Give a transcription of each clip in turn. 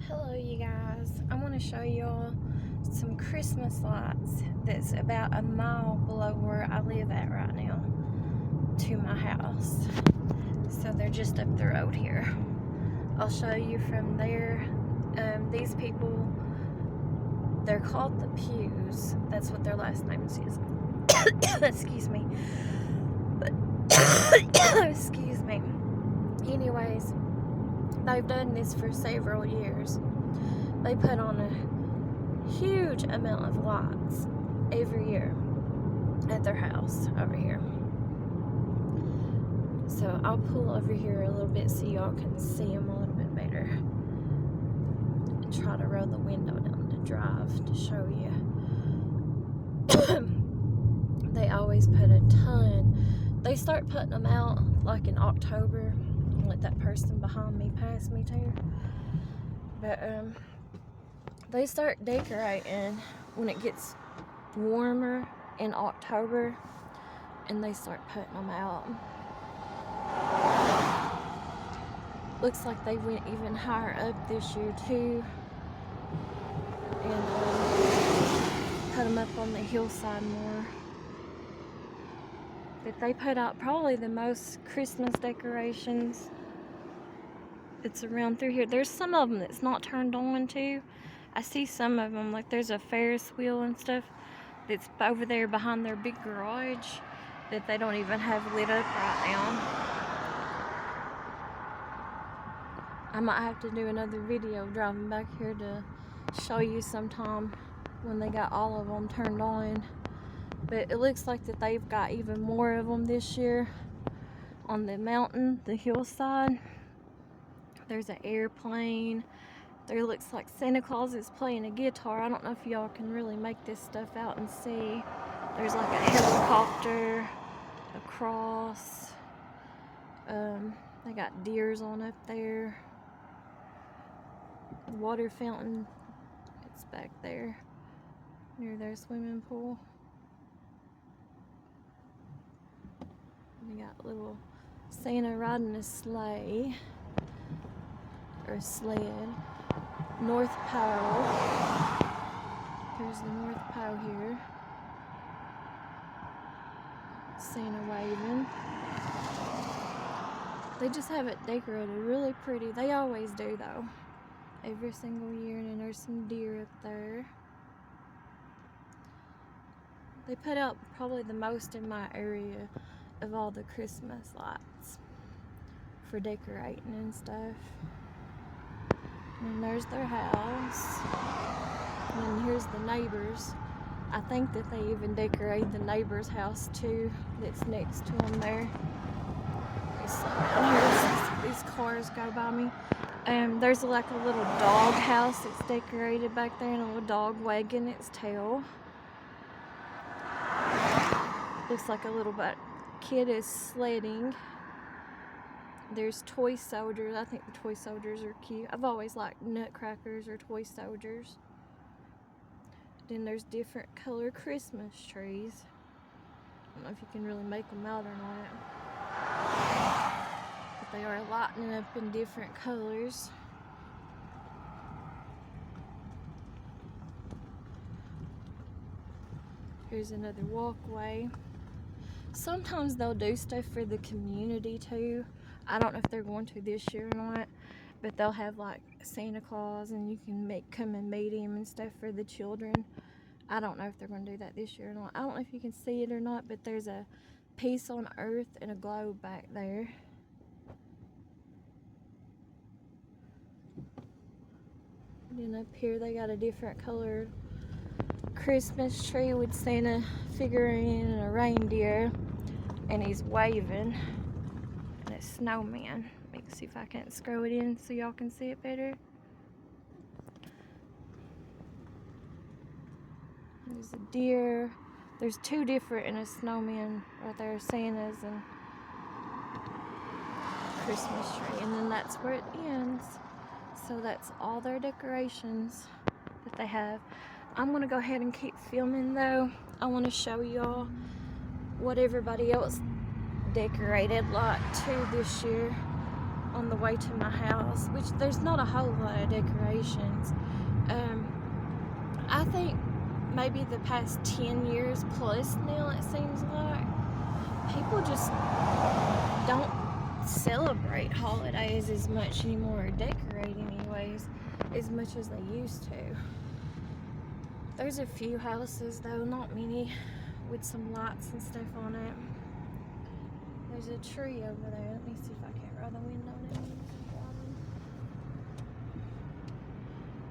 Hello you guys, I want to show y'all some Christmas lights that's about a mile below where I live at right now to my house. So they're just up the road here. I'll show you from there. These people, they're called the Puges. That's what their last name is. Excuse me. Excuse me. Anyways, they've done this for several years. They put on a huge amount of lights every year at their house over here. So I'll pull over here a little bit so y'all can see them a little bit better. And try to roll the window down to drive to show you. They always put a ton. They start putting them out like in October. I'll let that person behind me pass me too. But they start decorating when it gets warmer in October, and they start putting them out. Looks like they went even higher up this year too, and put them up on the hillside more. But they put out probably the most Christmas decorations that's around through here. There's some of them that's not turned on too. I see some of them, like there's a Ferris wheel and stuff that's over there behind their big garage that they don't even have lit up right now. I might have to do another video driving back here to show you sometime when they got all of them turned on. But it looks like that they've got even more of them this year on the mountain, the hillside. There's an airplane. There looks like Santa Claus is playing a guitar. I don't know if y'all can really make this stuff out and see. There's like a helicopter, a cross. They got deers on up there. The water fountain, it's back there near their swimming pool. They got little Santa riding a sleigh or sled. North Pole. There's the North Pole here. Santa waving. They just have it decorated really pretty. They always do though. Every single year. And then there's some deer up there. They put out probably the most in my area of all the Christmas lights for decorating and stuff. And there's their house. And then here's the neighbors. I think that they even decorate the neighbor's house too that's next to them there. These cars go by me. There's like a little dog house that's decorated back there and a little dog wagging its tail. Looks like a little kid is sledding. There's toy soldiers. I think the toy soldiers are cute. I've always liked nutcrackers or toy soldiers. Then there's different color Christmas trees. I don't know if you can really make them out or not. But they are lighting up in different colors. Here's another walkway. Sometimes they'll do stuff for the community too. I don't know if they're going to this year or not, but they'll have like Santa Claus and you can come and meet him and stuff for the children. I don't know if they're going to do that this year or not. I don't know if you can see it or not, but there's a piece on earth and a globe back there. And then up here they got a different colored Christmas tree with Santa figurine and a reindeer, and he's waving, and a snowman. Let me see if I can scroll it in so y'all can see it better. There's a deer. There's two different and a snowman right there, Santa's and Christmas tree, and then that's where it ends. So that's all their decorations that they have. I'm gonna go ahead and keep filming though. I want to show y'all what everybody else decorated like too this year. on the way to my house, which there's not a whole lot of decorations. I think maybe the past 10 years plus now, it seems like people just don't celebrate holidays as much anymore, or decorating anyways, as much as they used to. There's a few houses though, not many, with some lights and stuff on it. There's a tree over there. Let me see if I can't roll the window down.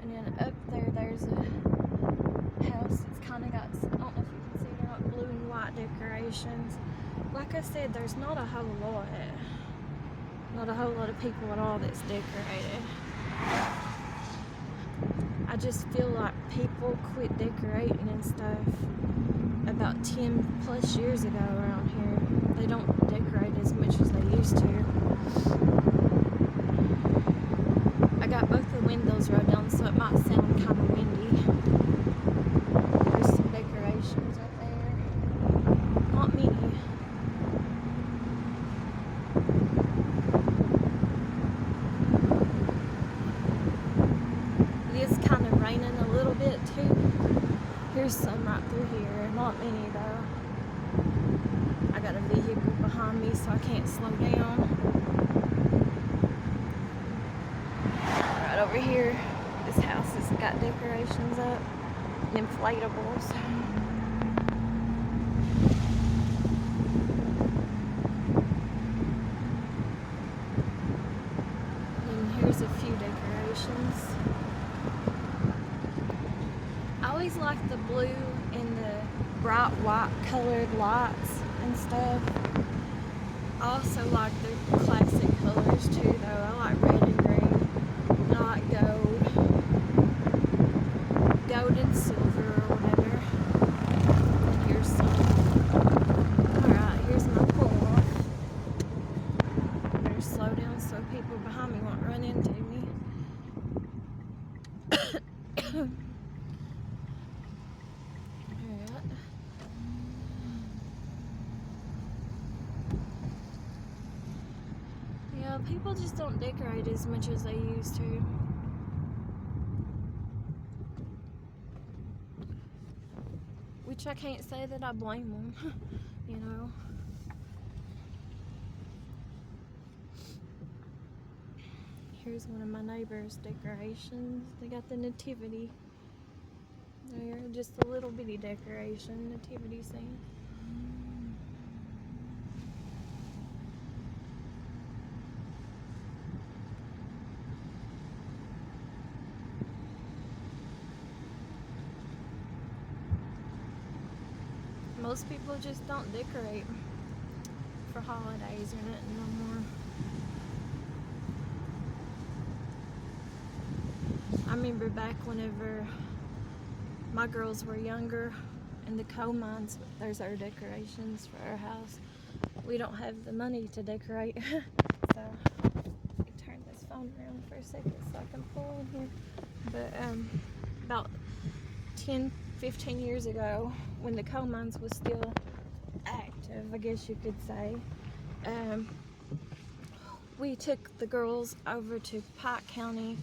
And then up there, there's a house that's kind of got, I don't know if you can see, they're like blue and white decorations. Like I said, there's not a whole lot of people at all that's decorated. I just feel like people quit decorating and stuff about 10 plus years ago around here. They don't decorate as much as they used to. I got both the windows rolled down, so it might sound kind of windy. There's some decorations up there. Not many. It is kind of raining a little bit too. Here's some right through here. Not many though. I got a vehicle behind me, so I can't slow down. Right over here, this house has got decorations up and inflatables. And here's a few decorations. I always like the blue and the bright white colored lights and stuff. I also like the classic colors too though. I like red and green. And I like gold and silver or whatever. And here's some. Alright, here's my pull off. Better slow down so people behind me won't run into me. People just don't decorate as much as they used to. Which I can't say that I blame them, you know. Here's one of my neighbor's decorations. They got the nativity there, just a little bitty decoration, nativity scene. Most people just don't decorate for holidays or nothing no more. I remember back whenever my girls were younger in the coal mines, there's our decorations for our house. We don't have the money to decorate. So let me turn this phone around for a second so I can pull in here. But about 10-15 years ago, when the coal mines was still active, I guess you could say, we took the girls over to Pike County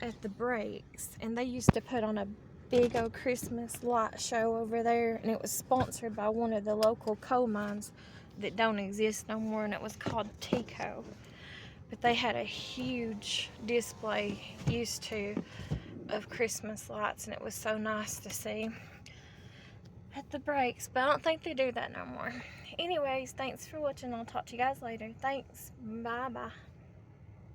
at the breaks, and they used to put on a big old Christmas light show over there, and it was sponsored by one of the local coal mines that don't exist no more, and it was called Tico. But they had a huge display used to of Christmas lights, and it was so nice to see at the breaks, but I don't think they do that no more. Anyways, thanks for watching. I'll talk to you guys later. Thanks. Bye bye.